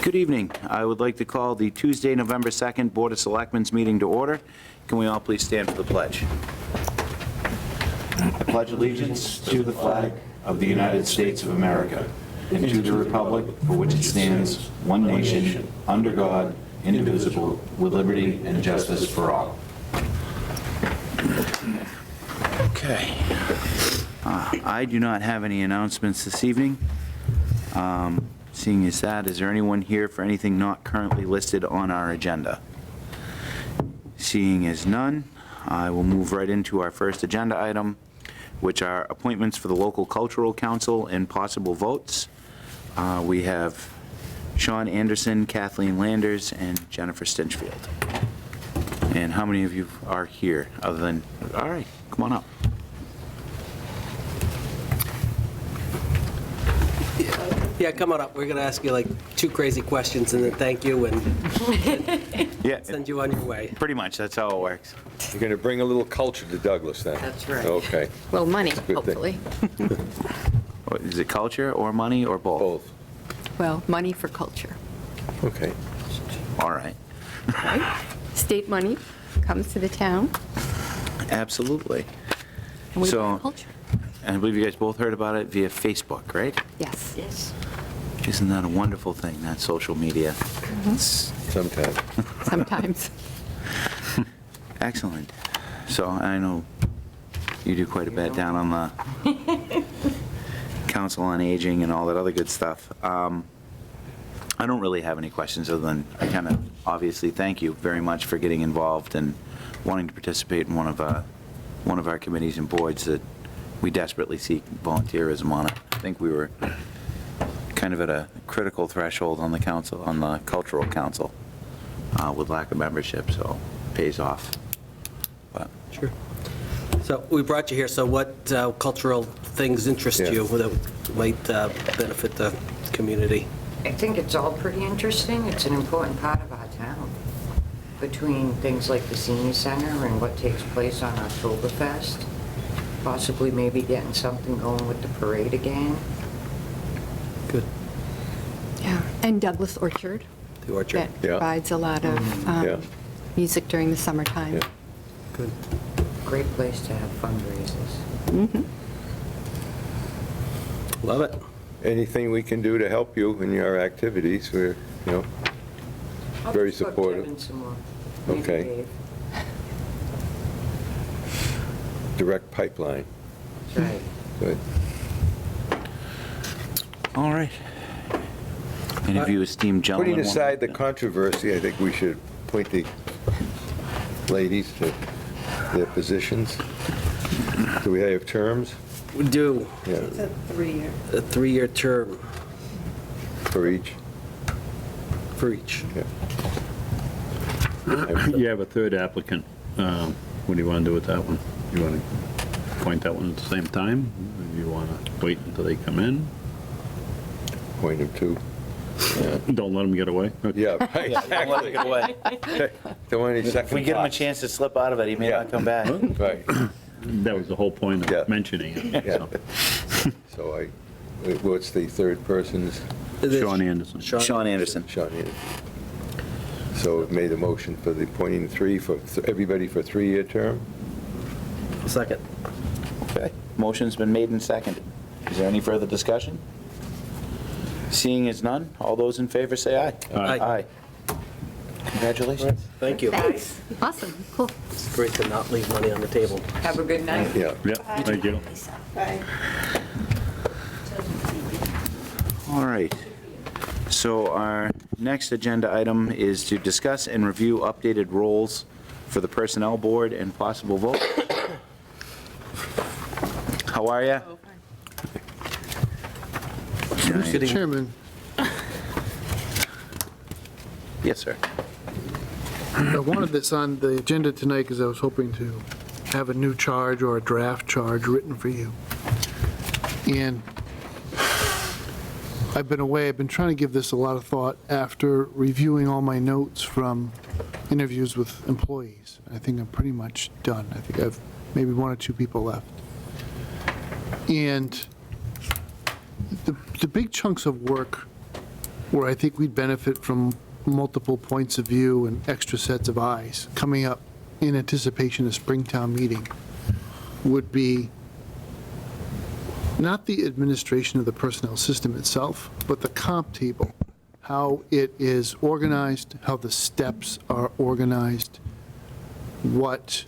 Good evening. I would like to call the Tuesday, November 2nd Board of Selectmen's meeting to order. Can we all please stand for the pledge? I pledge allegiance to the flag of the United States of America and to the republic for which it stands, one nation, under God, indivisible, with liberty and justice for all. Okay. I do not have any announcements this evening. Seeing as that, is there anyone here for anything not currently listed on our agenda? Seeing as none, I will move right into our first agenda item, which are appointments for the local cultural council and possible votes. We have Sean Anderson, Kathleen Landers, and Jennifer Stinchfield. And how many of you are here other than, all right, come on up. Yeah, come on up. We're going to ask you like 2 crazy questions and then thank you and Yeah, send you on your way. pretty much, that's how it works. You're going to bring a little culture to Douglas then? That's right. Okay, Well, money, thing. hopefully. Is it culture or money or both? both. Well, money for culture, Okay. All right, right? State money comes to the town, absolutely. and we So- want culture. And I believe you guys both heard about it via Facebook, right? Yes. Yes. Isn't that a wonderful thing, that social media? Sometime. Sometimes. Excellent. So I know you do quite a bit down on the Council on Aging and all that other good stuff. I don't really have any questions other than I kind of obviously thank you very much for getting involved and wanting to participate in one of our committees and boards that we desperately seek volunteerism on it. I think we were kind of at a critical threshold on the council, on the cultural council, with lack of membership, so it pays off. But Sure. So we brought you here, so what cultural things interest Yeah. you that might benefit the community? I think it's all pretty interesting. It's an important part of our town. Between things like the senior center and what takes place on Oktoberfest, possibly maybe getting something going with the parade again. Good. Yeah, and Douglas Orchard, The orchard. that Yeah. provides a lot of Yeah. music during the summertime. Yeah. Good. Great place to have fundraisers. Love it. Anything we can do to help you in your activities, we're, I'll Very just put supportive. Kevin some more. Maybe Okay. Dave. direct pipeline. That's right. Good. all right. Any of you esteemed gentlemen? Putting want- aside the controversy, I think we should point the ladies to their positions. Do we have terms? We do Yeah, a 3-year. a 3-year term for each? for each. Yeah. You have a third applicant. What do you want to do with that one? You want to appoint that one at the same time? Or you want to wait until they come in? Point them to. Don't let them get away? Okay. Yeah, right, Yeah, don't let it get away. don't want any If second we give him a thoughts. chance to slip out of it, he may not come back. Right, That was the whole point Yeah. of mentioning it. yeah. so. So what's the third person's? It is Sean Anderson. Sean Anderson. Sean Anderson. So we've made a motion for the appointing everybody for a 3-year term? Second. Okay. Motion's been made and seconded. Is there any further discussion? Seeing as none, all those in favor say aye. Aye. Aye. Congratulations. Thank you. Thanks. Awesome, cool. It's great to not leave money on the table. Have a good night. Yeah. Yeah, thank you. All right. So our next agenda item is to discuss and review updated roles for the Personnel Board and possible vote. How are you? Good evening. Chairman, Yes, sir. I wanted this on the agenda tonight because I was hoping to have a new charge or a draft charge written for you. And I've been away, I've been trying to give this a lot of thought after reviewing all my notes from interviews with employees. I think I'm pretty much done. I think I've maybe 1 or 2 people left. And the big chunks of work where I think we'd benefit from multiple points of view and extra sets of eyes coming up in anticipation of Springtown meeting would be not the administration of the personnel system itself, but the comp table, how it is organized, how the steps are organized, what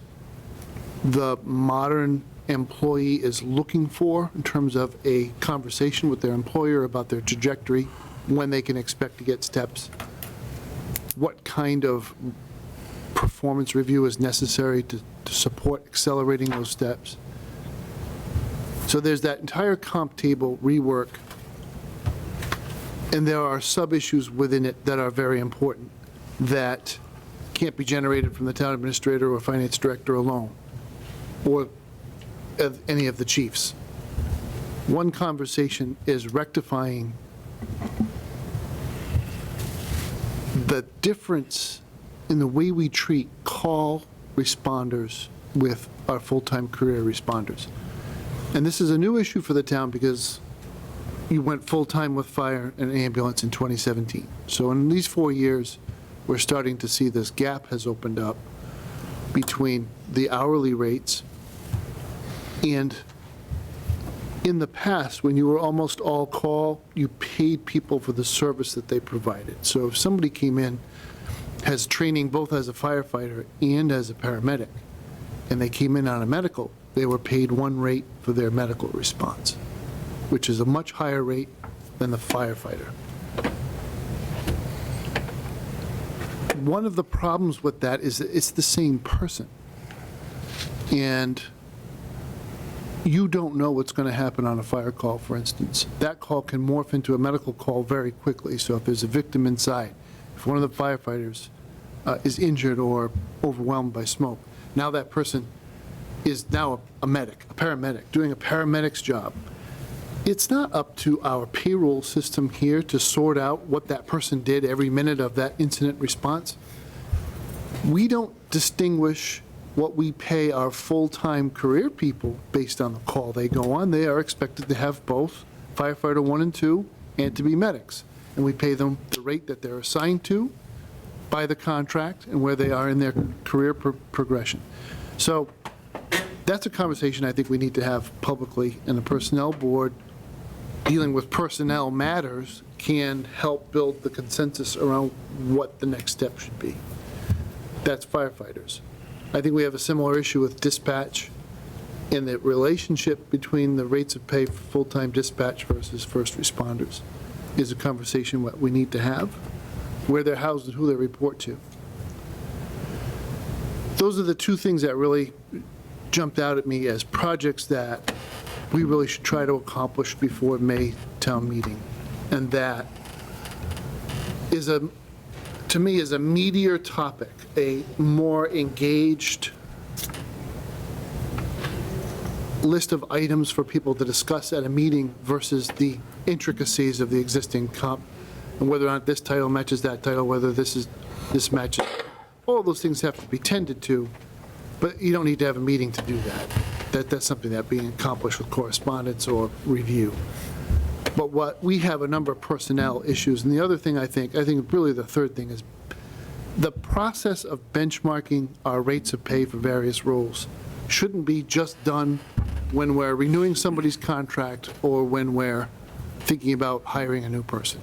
the modern employee is looking for in terms of a conversation with their employer about their trajectory, when they can expect to get steps, what kind of performance review is necessary to support accelerating those steps. So there's that entire comp table rework, and there are sub-issues within it that are very important that can't be generated from the town administrator or finance director alone, or of any of the chiefs. One conversation is rectifying the difference in the way we treat call responders with our full-time career responders. And this is a new issue for the town because you went full-time with fire and ambulance in 2017. So in these 4 years, we're starting to see this gap has opened up between the hourly rates and in the past, when you were almost all call, you paid people for the service that they provided. So if somebody came in, has training both as a firefighter and as a paramedic, and they came in on a medical, they were paid one rate for their medical response, which is a much higher rate than the firefighter. One of the problems with that is that it's the same person. And you don't know what's going to happen on a fire call, for instance. That call can morph into a medical call very quickly. So if there's a victim inside, if one of the firefighters is injured or overwhelmed by smoke, now that person is now a medic, a paramedic, doing a paramedic's job. It's not up to our payroll system here to sort out what that person did every minute of that incident response. We don't distinguish what we pay our full-time career people based on the call they go on. They are expected to have both firefighter 1 and 2 and to be medics. And we pay them the rate that they're assigned to by the contract and where they are in their career progression. So that's a conversation I think we need to have publicly, and the personnel board dealing with personnel matters can help build the consensus around what the next step should be. That's firefighters. I think we have a similar issue with dispatch, and the relationship between the rates of pay for full-time dispatch versus first responders is a conversation what we need to have, where they're housed and who they report to. Those are the two things that really jumped out at me as projects that we really should try to accomplish before May town meeting. And that is to me, is a meatier topic, a more engaged list of items for people to discuss at a meeting versus the intricacies of the existing comp, and whether or not this title matches that title, whether this matches. All those things have to be tended to, but you don't need to have a meeting to do that. That's something that being accomplished with correspondence or review. But what we have a number of personnel issues, and the other thing I think really the third thing is the process of benchmarking our rates of pay for various roles shouldn't be just done when we're renewing somebody's contract or when we're thinking about hiring a new person.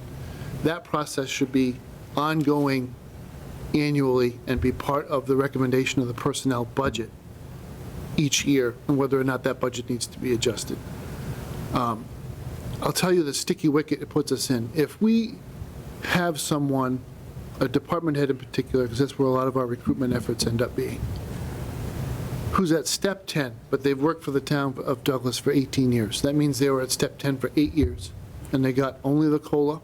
That process should be ongoing annually and be part of the recommendation of the personnel budget each year, and whether or not that budget needs to be adjusted. I'll tell you the sticky wicket it puts us in. If we have someone, a department head in particular, because that's where a lot of our recruitment efforts end up being, who's at step 10, but they've worked for the town of Douglas for 18 years. That means they were at step 10 for 8 years, and they got only the COLA.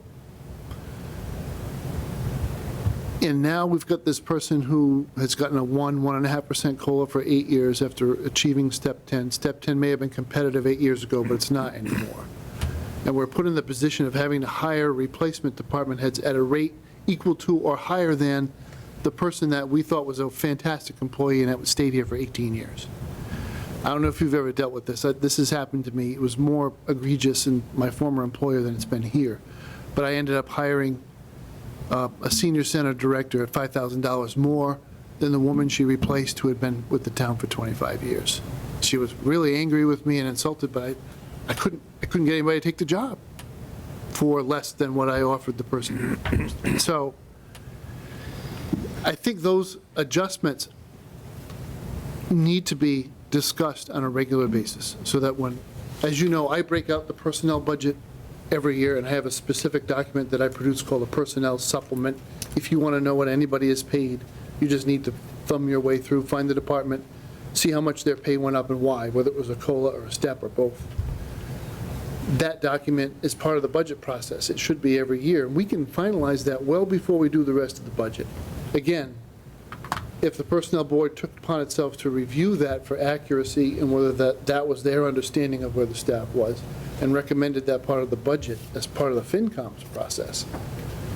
And now we've got this person who has gotten a 1.5% COLA for 8 years after achieving step 10. Step 10 may have been competitive 8 years ago, but it's not anymore. And we're put in the position of having to hire replacement department heads at a rate equal to or higher than the person that we thought was a fantastic employee and that stayed here for 18 years. I don't know if you've ever dealt with this. This has happened to me. It was more egregious in my former employer than it's been here. But I ended up hiring a senior center director at $5,000 more than the woman she replaced who had been with the town for 25 years. She was really angry with me and insulted, but I couldn't get anybody to take the job for less than what I offered the person. So I think those adjustments need to be discussed on a regular basis, so that when, as you know, I break out the personnel budget every year, and I have a specific document that I produce called a personnel supplement. If you want to know what anybody is paid, you just need to thumb your way through, find the department, see how much their pay went up and why, whether it was a COLA or a step or both. That document is part of the budget process. It should be every year. We can finalize that well before we do the rest of the budget. Again, if the Personnel Board took upon itself to review that for accuracy and whether that was their understanding of where the staff was, and recommended that part of the budget as part of the FinCom's process,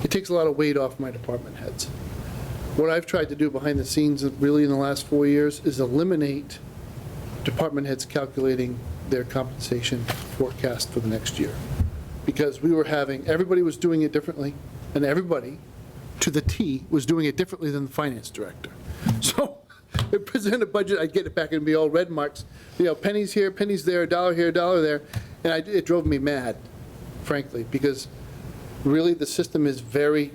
it takes a lot of weight off my department heads. What I've tried to do behind the scenes, really in the last 4 years, is eliminate department heads calculating their compensation forecast for the next year. Because we were having, everybody was doing it differently, and everybody, to the T, was doing it differently than the finance director. So, they present a budget, I'd get it back and be all red marks, pennies here, pennies there, $1 here, $1 there, and it drove me mad, frankly, because really the system is very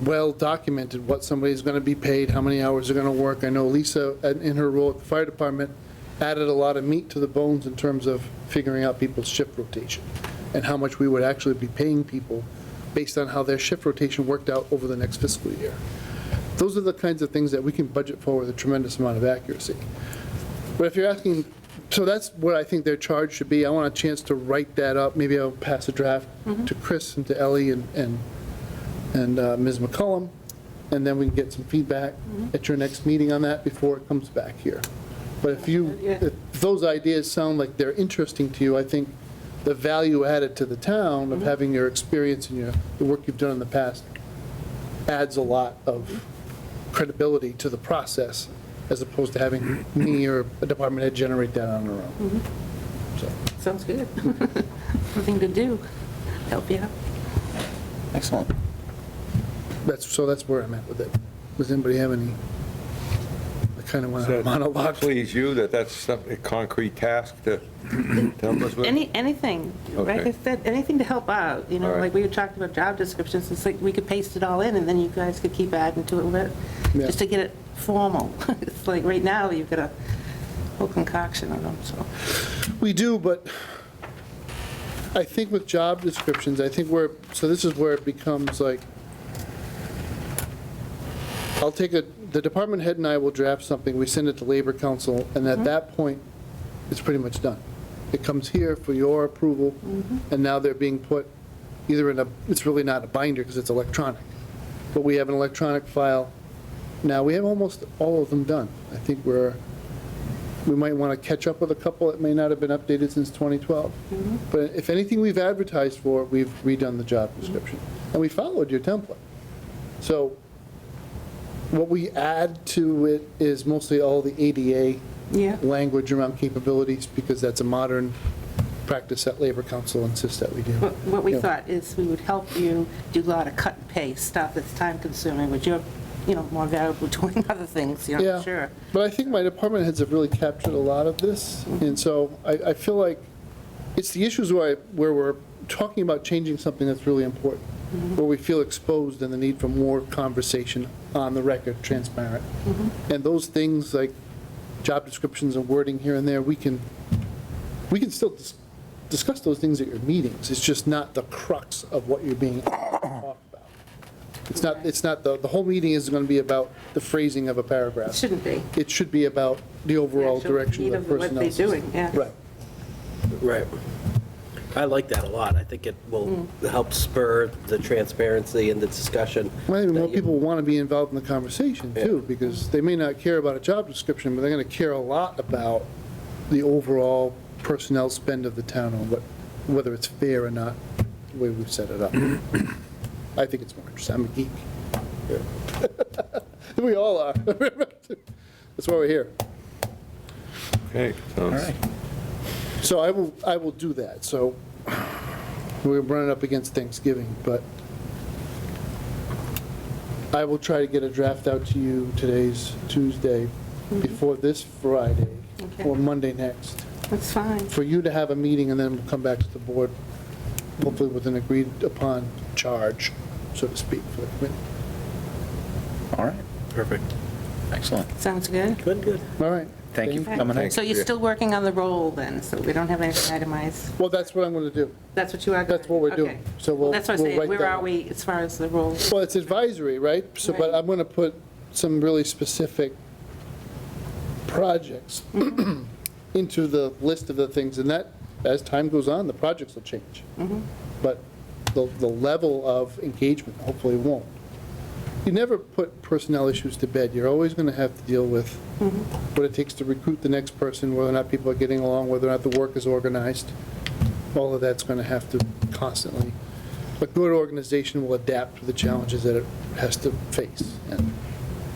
well documented, what somebody's going to be paid, how many hours they're going to work. I know Lisa, in her role at the fire department, added a lot of meat to the bones in terms of figuring out people's shift rotation and how much we would actually be paying people based on how their shift rotation worked out over the next fiscal year. Those are the kinds of things that we can budget for with a tremendous amount of accuracy. But if you're asking, so that's what I think their charge should be. I want a chance to write that up. Maybe I'll pass a draft to Chris and to Ellie and Ms. McCullum, and then we can get some feedback at your next meeting on that before it comes back here. But if those ideas sound like they're interesting to you, I think the value added to the town of having your experience and the work you've done in the past adds a lot of credibility to the process, as opposed to having me or a department head generate that on their own. So, Sounds good. Nothing to do. Help you out. Excellent. that's where I'm at with it. Does anybody have any, I kind of want to monologue. Please you, that's a concrete task to help us with? Anything, like I Okay. said, anything to help out, All right. like we were talking about job descriptions, it's like we could paste it all in, and then you guys could keep adding to it, Yeah. just to get it formal. It's like, right now, you've got a whole concoction of them, so. We do, but I think with job descriptions, so this is where it becomes like, the department head and I will draft something, we send it to Labor Council, and at that point, it's pretty much done. It comes here for your approval, and now they're being put either it's really not a binder because it's electronic, but we have an electronic file. Now, we have almost all of them done. I think we might want to catch up with a couple that may not have been updated since 2012. But if anything we've advertised for, we've redone the job description. And we followed your template. So what we add to it is mostly all the ADA Yeah. language around capabilities, because that's a modern practice that Labor Council insists that we do. What we Yeah. thought is we would help you do a lot of cut and paste stuff that's time consuming, which you're, more valuable doing other things, Yeah. sure. But I think my department heads have really captured a lot of this, and so I feel like it's the issues where we're talking about changing something that's really important, where we feel exposed and the need for more conversation on the record, transparent. And those things like job descriptions and wording here and there, we can still discuss those things at your meetings. It's just not the crux of what you're being talked about. It's not the whole meeting is going to be about the phrasing of a It paragraph. shouldn't be. It should be about the overall Actual direction need of the personnel what they're system. doing, yeah. Right. Right. I like that a lot. I think it will help spur the transparency and the discussion. Well, I think more that you- people want to be involved in the conversation too, because they may not care about a job description, but they're going to care a lot about the overall personnel spend of the town and whether it's fair or not, the way we've set it up. I think it's more interesting. I'm a geek. We all are. That's why we're here. Okay, sounds, So I will do that. So we're running up against Thanksgiving, but I will try to get a draft out to you, today's Tuesday, before this Friday, Okay. or Monday next, That's fine. for you to have a meeting, and then we'll come back to the board, hopefully with an agreed-upon charge, so to speak, for the committee. All right, Perfect. excellent. Sounds good. Good. All right. Thank you for Okay. coming in. So you're still working on the roll then, so we don't have anything itemized? Well, that's what I'm going to do. That's what you are going That's what we're doing. Okay. So we'll- That's what I'm we'll saying, write where that are up. we as far as the roll? Well, it's advisory, right? So, but Right. I'm going to put some really specific projects into the list of the things, and that, as time goes on, the projects will change. But the level of engagement hopefully won't. You never put personnel issues to bed. You're always going to have to deal with what it takes to recruit the next person, whether or not people are getting along, whether or not the work is organized. All of that's going to have to constantly, a good organization will adapt to the challenges that it has to face. And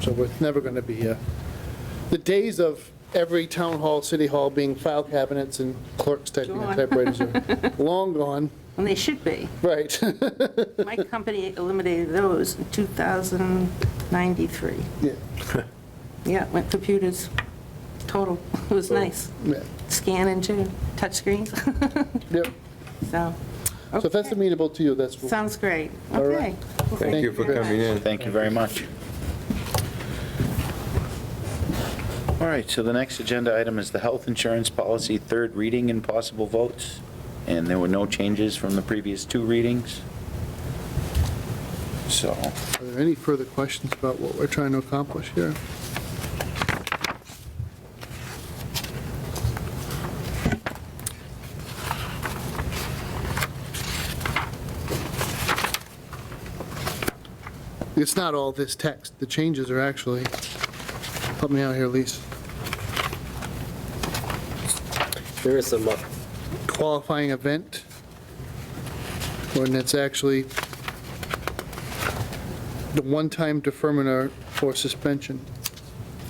so it's never going to be the days of every town hall, city hall being file cabinets and clerks typing on Gone. typewriters are long gone. And they should be. Right. My company eliminated those in 2093. Yeah. Yeah, went computers, total. It was nice. Yeah. Scan into touchscreens. Yep. So, So if that's okay. amenable to you, that's. Sounds great. All right. Okay. Well, Thank you for coming in. Thank you very much. All right, so the next agenda item is the health insurance policy, third reading and possible votes. And there were no changes from the previous two readings. So, Are there any further questions about what we're trying to accomplish here? It's not all this text. The changes are actually, help me out here, Lisa. There is some, Qualifying event, and it's actually the one-time deferment or suspension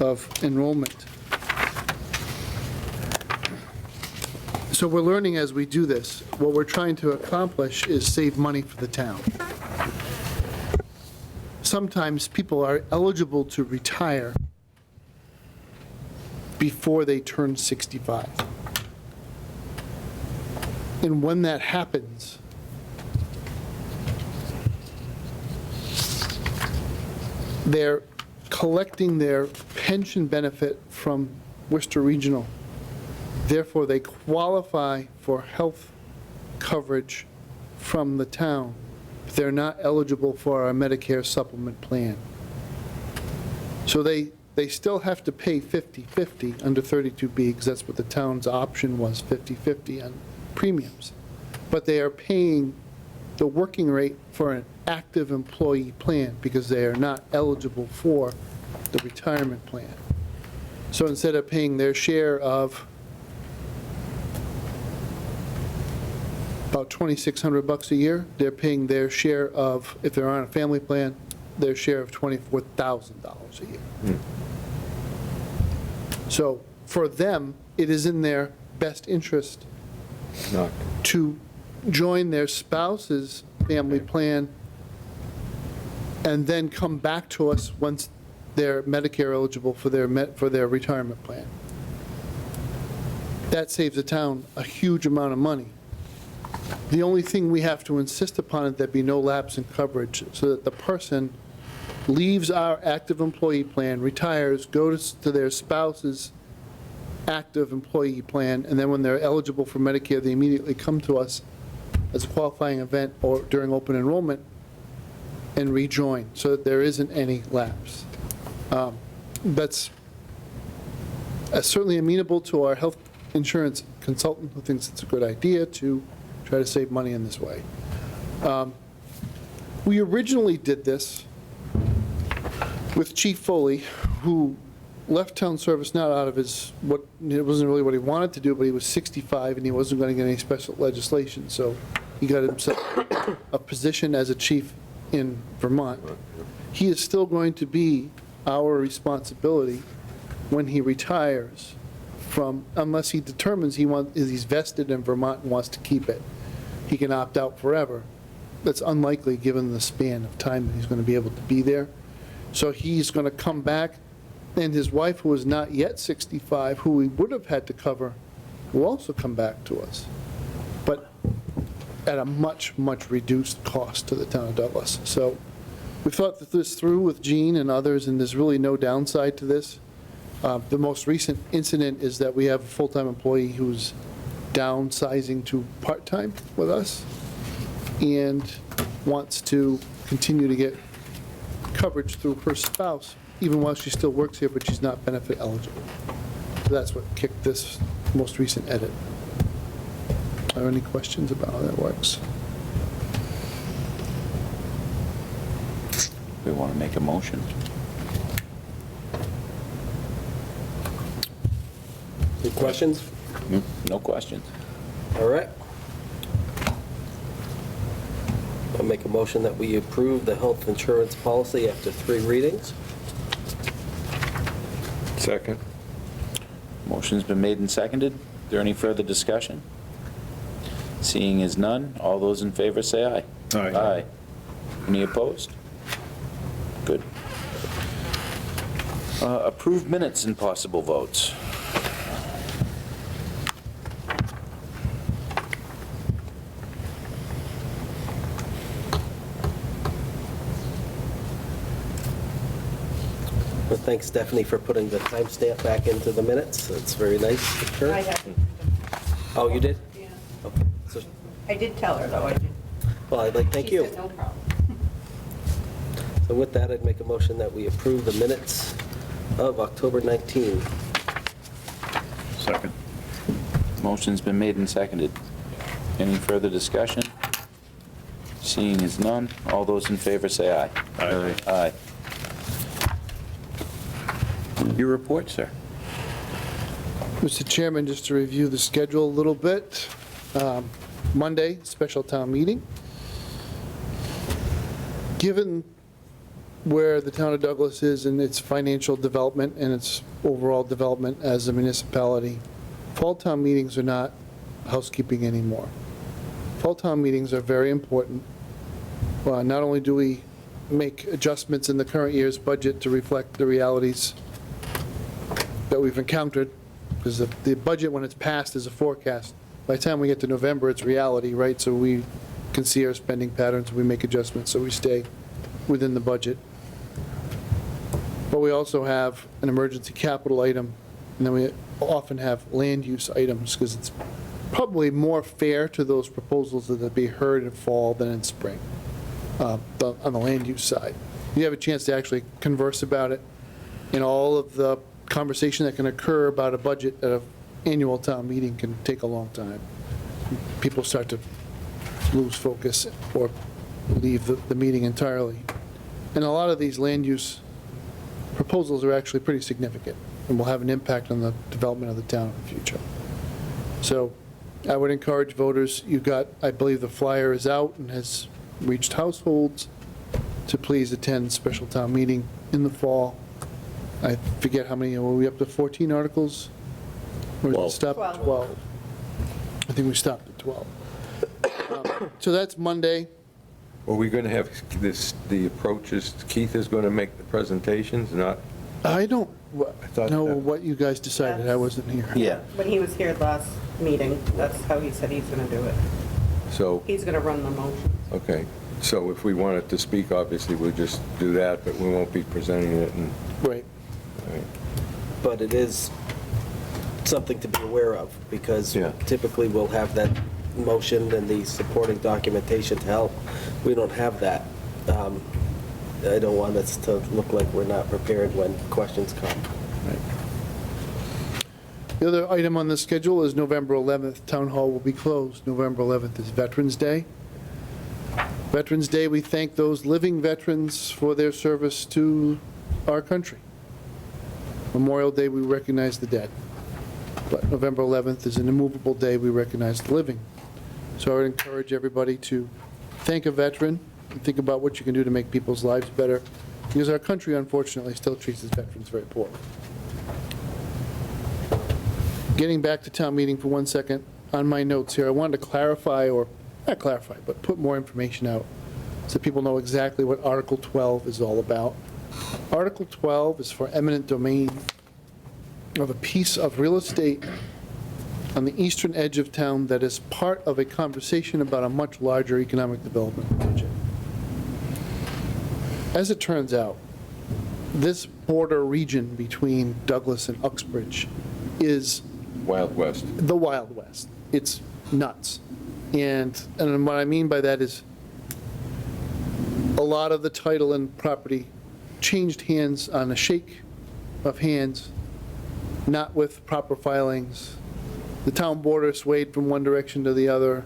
of enrollment. So we're learning as we do this. What we're trying to accomplish is save money for the town. Sometimes people are eligible to retire before they turn 65. And when that happens, they're collecting their pension benefit from Worcester Regional. Therefore, they qualify for health coverage from the town. They're not eligible for our Medicare supplement plan. So they still have to pay 50/50 under 32B, because that's what the town's option was, 50/50 on premiums. But they are paying the working rate for an active employee plan because they are not eligible for the retirement plan. So instead of paying their share of about $2,600 a year, they're paying their share of, if they're on a family plan, their share of $24,000 a year. So for them, it is in their best interest Not- to join their spouse's family plan and then come back to us once they're Medicare eligible for their retirement plan. That saves the town a huge amount of money. The only thing we have to insist upon is there be no lapse in coverage, so that the person leaves our active employee plan, retires, goes to their spouse's active employee plan, and then when they're eligible for Medicare, they immediately come to us as a qualifying event or during open enrollment and rejoin, so that there isn't any lapse. That's certainly amenable to our health insurance consultant, who thinks it's a good idea to try to save money in this way. We originally did this with Chief Foley, who left town service not out of it wasn't really what he wanted to do, but he was 65 and he wasn't going to get any special legislation, so he got himself a position as a chief in Vermont. He is still going to be our responsibility when he retires unless he determines he's vested in Vermont and wants to keep it. He can opt out forever. That's unlikely given the span of time that he's going to be able to be there. So he's going to come back, and his wife, who is not yet 65, who we would have had to cover, will also come back to us, but at a much, much reduced cost to the town of Douglas. So we thought this through with Gene and others, and there's really no downside to this. The most recent incident is that we have a full-time employee who's downsizing to part-time with us and wants to continue to get coverage through her spouse, even while she still works here, but she's not benefit eligible. So that's what kicked this most recent edit. Are there any questions about how that works? We want to make a motion. Any questions? No questions. All right. I'll make a motion that we approve the health insurance policy after 3 readings. Second. Motion's been made and seconded. Is there any further discussion? Seeing as none, all those in favor say aye. Aye. Aye. Any opposed? Good. Approved minutes and possible votes. Well, thanks, Stephanie, for putting the timestamp back into the minutes. That's very nice of her. I haven't. Oh, you did? Yeah. Okay. So, I did tell her, though, I did. well, I'd like, thank She you. said no problem. So with that, I'd make a motion that we approve the minutes of October 19. Second. Motion's been made and seconded. Any further discussion? Seeing as none, all those in favor say aye. Aye. Aye. Your report, sir. Mr. Chairman, just to review the schedule a little bit. Monday, special town meeting. Given where the town of Douglas is in its financial development and its overall development as a municipality, fall town meetings are not housekeeping anymore. Fall town meetings are very important. Not only do we make adjustments in the current year's budget to reflect the realities that we've encountered, because the budget, when it's passed, is a forecast. By the time we get to November, it's reality, right? So we can see our spending patterns, we make adjustments, so we stay within the budget. But we also have an emergency capital item, and then we often have land use items, because it's probably more fair to those proposals that be heard in fall than in spring, on the land use side. You have a chance to actually converse about it, and all of the conversation that can occur about a budget at an annual town meeting can take a long time. People start to lose focus or leave the meeting entirely. And a lot of these land use proposals are actually pretty significant and will have an impact on the development of the town in the future. So I would encourage voters, you've got, I believe the flyer is out and has reached households, to please attend special town meeting in the fall. I forget how many, were we up to 14 articles? Or did it 12. stop at 12. 12? I think we stopped at 12. So that's Monday. Are we going to have the approaches, Keith is going to make the presentations, not, I don't thought know that- what you guys decided, I wasn't here. Yeah. When he was here last meeting, that's how he said he's going to do it. so, He's going to run the motions. okay. So if we wanted to speak, obviously, we'll just do that, but we won't be presenting it and, Right. all right. But it is something to be aware of, because Yeah. typically we'll have that motion and the supporting documentation to help. We don't have that. I don't want us to look like we're not prepared when questions come. The other item on the schedule is November 11th. Town Hall will be closed. November 11th is Veterans Day. Veterans Day, we thank those living veterans for their service to our country. Memorial Day, we recognize the dead. But November 11th is an immovable day, we recognize the living. So I would encourage everybody to thank a veteran and think about what you can do to make people's lives better, because our country unfortunately still treats its veterans very poorly. Getting back to town meeting for 1 second, on my notes here, I wanted to clarify, or not clarify, but put more information out so people know exactly what Article 12 is all about. Article 12 is for eminent domain of a piece of real estate on the eastern edge of town that is part of a conversation about a much larger economic development project. As it turns out, this border region between Douglas and Uxbridge is Wild West. the Wild West. It's nuts. And what I mean by that is a lot of the title and property changed hands on a shake of hands, not with proper filings. The town border swayed from one direction to the other.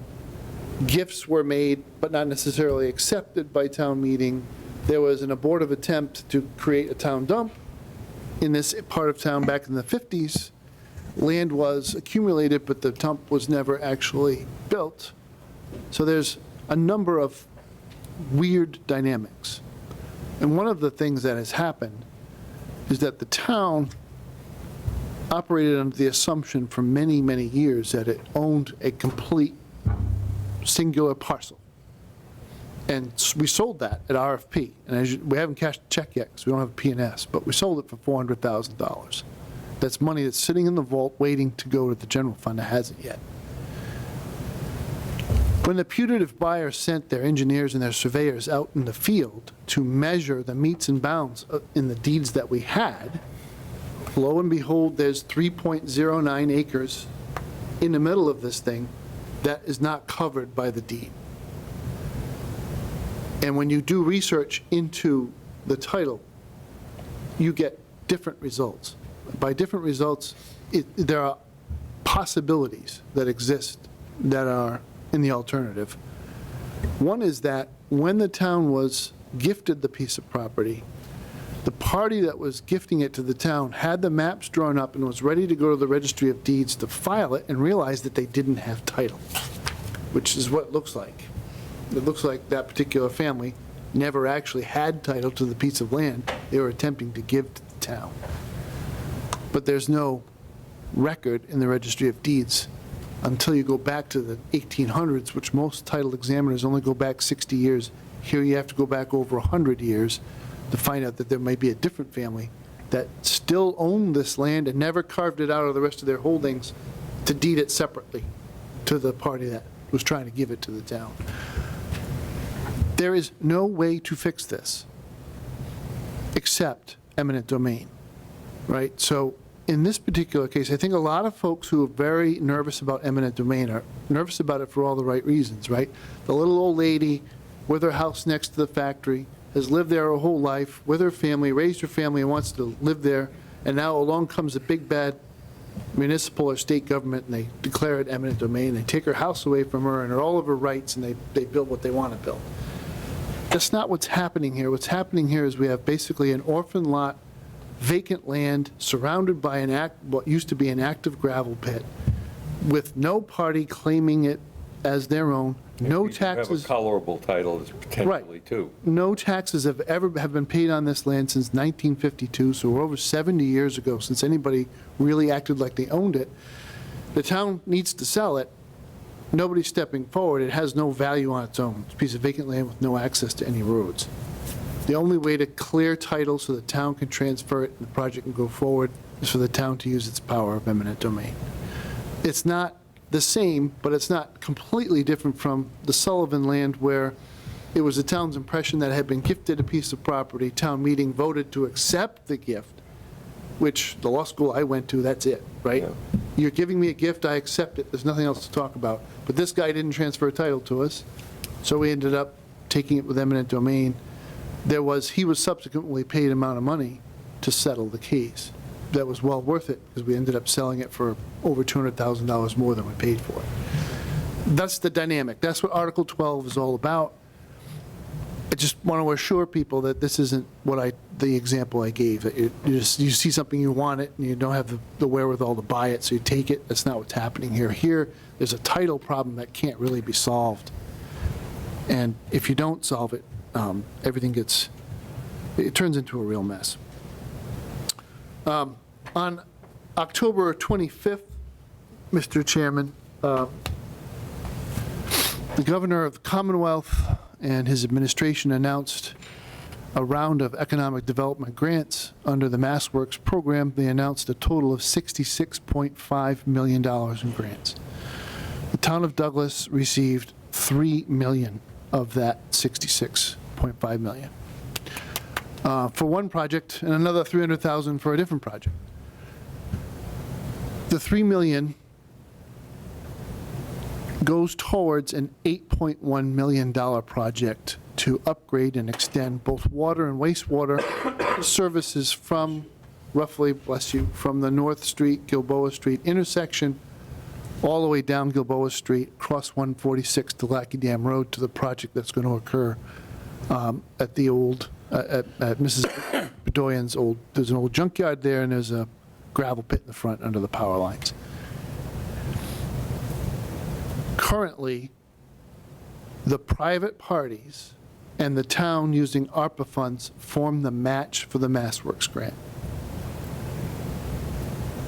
Gifts were made, but not necessarily accepted by town meeting. There was an abortive attempt to create a town dump in this part of town back in the 50s. Land was accumulated, but the dump was never actually built. So there's a number of weird dynamics. And one of the things that has happened is that the town operated under the assumption for many, many years that it owned a complete singular parcel. And we sold that at RFP. And we haven't cashed the check yet because we don't have a P&S, but we sold it for $400,000. That's money that's sitting in the vault waiting to go to the general fund that hasn't yet. When the putative buyer sent their engineers and their surveyors out in the field to measure the meets and bounds in the deeds that we had, lo and behold, there's 3.09 acres in the middle of this thing that is not covered by the deed. And when you do research into the title, you get different results. By different results, there are possibilities that exist that are in the alternative. One is that when the town was gifted the piece of property, the party that was gifting it to the town had the maps drawn up and was ready to go to the Registry of Deeds to file it and realized that they didn't have title, which is what it looks like. It looks like that particular family never actually had title to the piece of land they were attempting to give to the town. But there's no record in the Registry of Deeds until you go back to the 1800s, which most title examiners only go back 60 years. Here you have to go back over 100 years to find out that there might be a different family that still owned this land and never carved it out of the rest of their holdings to deed it separately to the party that was trying to give it to the town. There is no way to fix this except eminent domain, right? So in this particular case, I think a lot of folks who are very nervous about eminent domain are nervous about it for all the right reasons, right? The little old lady with her house next to the factory has lived there her whole life with her family, raised her family, and wants to live there, and now along comes a big bad municipal or state government, and they declare it eminent domain. They take her house away from her and all of her rights, and they build what they want to build. That's not what's happening here. What's happening here is we have basically an orphan lot, vacant land, surrounded by what used to be an active gravel pit, with no party claiming it as their own, no taxes. Have a colorable title is potentially too. No taxes have been paid on this land since 1952, so we're over 70 years ago since anybody really acted like they owned it. The town needs to sell it. Nobody's stepping forward. It has no value on its own. It's a piece of vacant land with no access to any roads. The only way to clear title so the town can transfer it and the project can go forward is for the town to use its power of eminent domain. It's not the same, but it's not completely different from the Sullivan land, where it was the town's impression that it had been gifted a piece of property. Town meeting voted to accept the gift, which the law school I went to, that's it, right? Yeah. You're giving me a gift, I accept it. There's nothing else to talk about. But this guy didn't transfer title to us, so we ended up taking it with eminent domain. He was subsequently paid an amount of money to settle the case. That was well worth it, because we ended up selling it for over $200,000 more than we paid for it. That's the dynamic. That's what Article 12 is all about. I just want to assure people that this isn't the example I gave. That you see something, you want it, and you don't have the wherewithal to buy it, so you take it. That's not what's happening here. Here, there's a title problem that can't really be solved. And if you don't solve it, everything it turns into a real mess. On October 25th, Mr. Chairman, the governor of the Commonwealth and his administration announced a round of economic development grants under the MassWorks program. They announced a total of $66.5 million in grants. The town of Douglas received $3 million of that $66.5 million for one project, and another $300,000 for a different project. The $3 million goes towards an $8.1 million project to upgrade and extend both water and wastewater services from roughly, bless you, from the North Street, Gilboa Street intersection all the way down Gilboa Street, across 146 to Lackey Dam Road to the project that's going to occur at the old, at Mrs. Bedoyan's old, there's an old junkyard there, and there's a gravel pit in the front under the power lines. Currently, the private parties and the town using ARPA funds form the match for the MassWorks grant.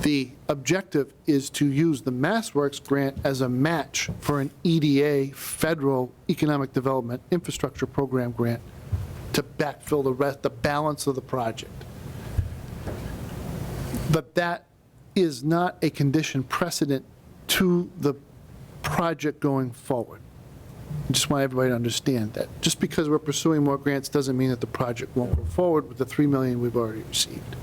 The objective is to use the MassWorks grant as a match for an EDA, Federal Economic Development Infrastructure Program grant to backfill the balance of the project. But that is not a condition precedent to the project going forward. I just want everybody to understand that. Just because we're pursuing more grants doesn't mean that the project won't go forward with the $3 million we've already received.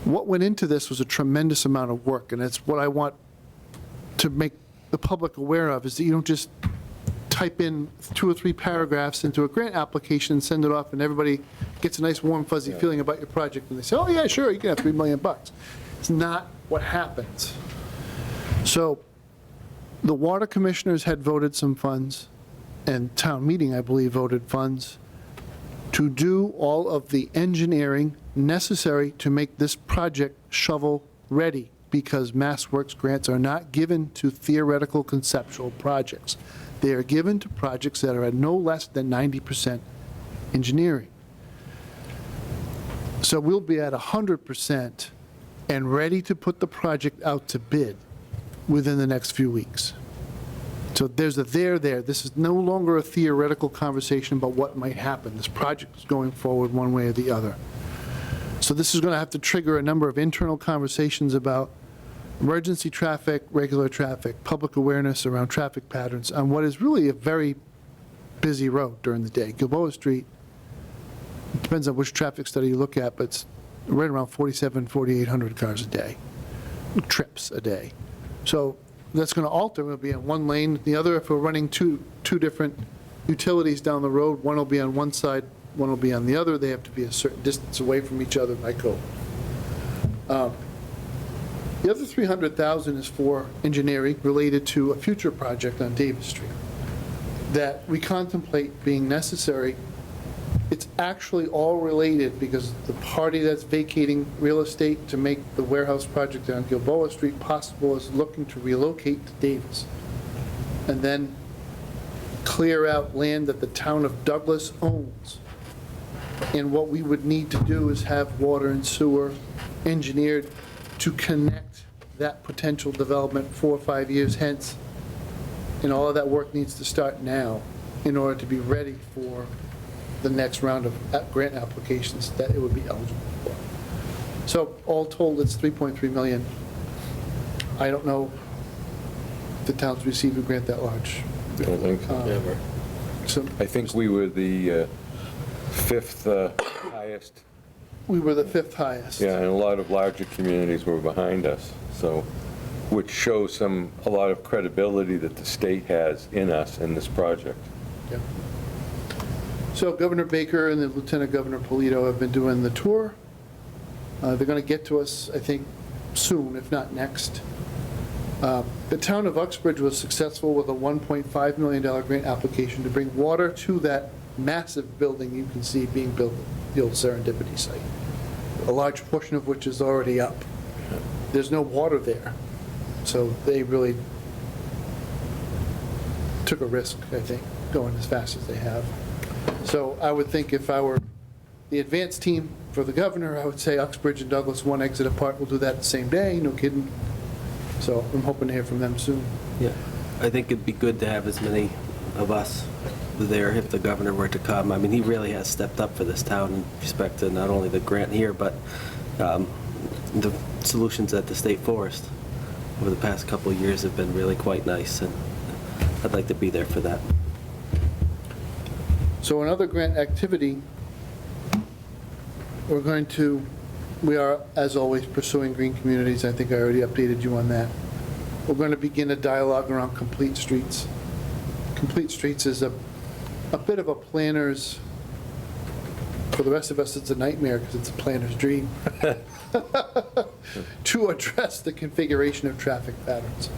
What went into this was a tremendous amount of work, and it's what I want to make the public aware of, is that you don't just type in 2 or 3 paragraphs into a grant application and send it off, and everybody gets a nice warm fuzzy feeling about your project, and they say, oh yeah, sure, you can have $3 million. It's not what happens. So the water commissioners had voted some funds, and town meeting, I believe, voted funds to do all of the engineering necessary to make this project shovel-ready, because MassWorks grants are not given to theoretical conceptual projects. They are given to projects that are at no less than 90% engineering. So we'll be at 100% and ready to put the project out to bid within the next few weeks. So there's a there there. This is no longer a theoretical conversation about what might happen. This project is going forward one way or the other. So this is going to have to trigger a number of internal conversations about emergency traffic, regular traffic, public awareness around traffic patterns on what is really a very busy road during the day. Gilboa Street, it depends on which traffic study you look at, but it's right around 4,800 cars a day, trips a day. So that's going to alter. It'll be in one lane. The other, if we're running two different utilities down the road, one will be on one side, one will be on the other. They have to be a certain distance away from each other by code. The other $300,000 is for engineering related to a future project on Davis Street that we contemplate being necessary. It's actually all related because the party that's vacating real estate to make the warehouse project on Gilboa Street possible is looking to relocate to Davis and then clear out land that the town of Douglas owns. And what we would need to do is have water and sewer engineered to connect that potential development 4 or 5 years hence. And all of that work needs to start now in order to be ready for the next round of grant applications that it would be eligible for. So all told, it's $3.3 million. I don't know if the town's received a grant that large. I don't think so. Never. So I think we were the 5th highest. we were the 5th highest. Yeah, and a lot of larger communities were behind us, so, which shows a lot of credibility that the state has in us in this project. Yeah. So Governor Baker and the Lieutenant Governor Polito have been doing the tour. They're going to get to us, I think, soon, if not next. The town of Uxbridge was successful with a $1.5 million grant application to bring water to that massive building you can see being built at the old Serendipity site, a large portion of which is already up. There's no water there, so they really took a risk, I think, going as fast as they have. So I would think if I were the advance team for the governor, I would say Uxbridge and Douglas, one exit apart. We'll do that the same day, no kidding. So I'm hoping to hear from them soon. Yeah, I think it'd be good to have as many of us there if the governor were to come. I mean, he really has stepped up for this town in respect to not only the grant here, but the solutions at the state forest over the past couple of years have been really quite nice, and I'd like to be there for that. So another grant activity, we are, as always, pursuing green communities. I think I already updated you on that. We're going to begin a dialogue around Complete Streets. Complete Streets is a bit of a planner's, for the rest of us, it's a nightmare because it's a planner's dream, to address the configuration of traffic patterns.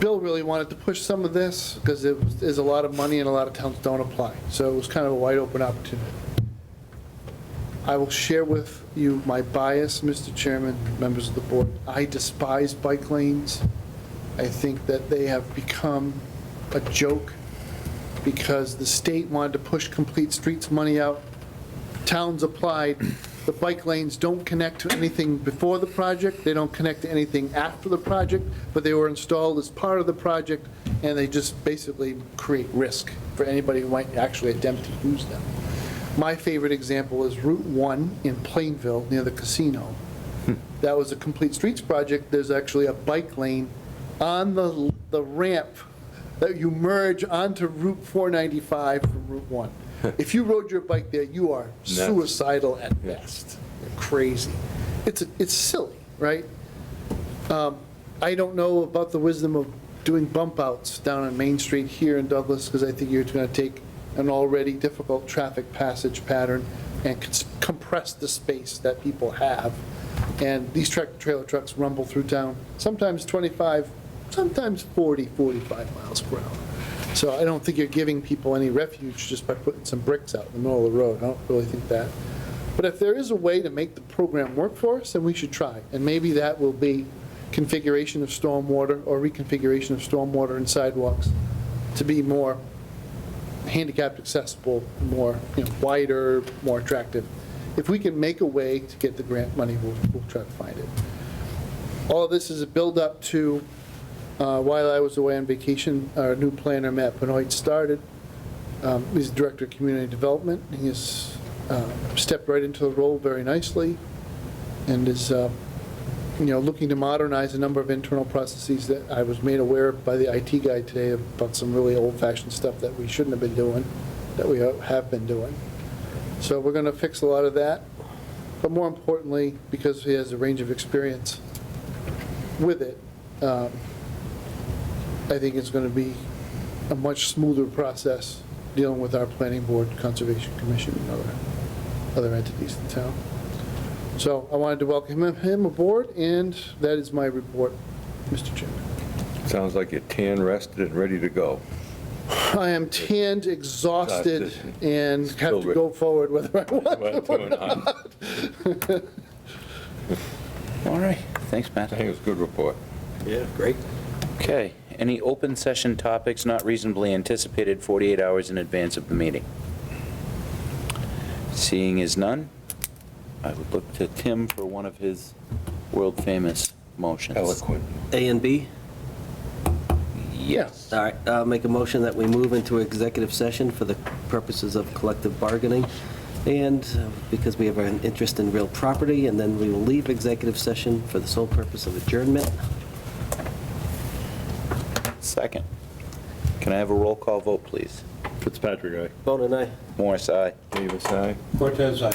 Bill really wanted to push some of this because there's a lot of money and a lot of towns don't apply. So it was kind of a wide open opportunity. I will share with you my bias, Mr. Chairman, members of the board. I despise bike lanes. I think that they have become a joke because the state wanted to push Complete Streets money out. Towns applied. The bike lanes don't connect to anything before the project. They don't connect to anything after the project, but they were installed as part of the project, and they just basically create risk for anybody who might actually attempt to use them. My favorite example is Route 1 in Plainville near the casino. That was a Complete Streets project. There's actually a bike lane on the ramp that you merge onto Route 495 from Route 1. If you rode your bike there, you are suicidal at best. You're crazy. It's silly, right? I don't know about the wisdom of doing bump outs down on Main Street here in Douglas, because I think you're going to take an already difficult traffic passage pattern and compress the space that people have. And these tractor-trailer trucks rumble through town, sometimes 25, sometimes 40, 45 miles per hour. So I don't think you're giving people any refuge just by putting some bricks out in the middle of the road. I don't really think that. But if there is a way to make the program work for us, then we should try. And maybe that will be configuration of stormwater or reconfiguration of stormwater and sidewalks to be more handicapped accessible, more wider, more attractive. If we can make a way to get the grant money, we'll try to find it. All of this is a build-up to while I was away on vacation, our new planner, Matt Benoit, started. He's the Director of Community Development. He has stepped right into the role very nicely and is looking to modernize a number of internal processes that I was made aware of by the IT guy today about some really old-fashioned stuff that we shouldn't have been doing, that we have been doing. So we're going to fix a lot of that. But more importantly, because he has a range of experience with it, I think it's going to be a much smoother process dealing with our planning board, conservation commission, and other entities in town. So I wanted to welcome him aboard, and that is my report, Mr. Chairman. Sounds like you're tan, rested, and ready to go. I am tanned, exhausted, and have to go forward whether I want to or not. All right, thanks, I Matt. think it was a good report. Yeah, great. Okay, any open session topics not reasonably anticipated 48 hours in advance of the meeting? Seeing as none, I would look to Tim for one of his world-famous motions. Eloquent. A and B? Yes. All right, I'll make a motion that we move into executive session for the purposes of collective bargaining, and because we have an interest in real property, and then we will leave executive session for the sole purpose of adjournment. Second. Can I have a roll call vote, please? Fitzpatrick, aye. Bone and I. Morris, aye. Davis, aye. Cortez, aye.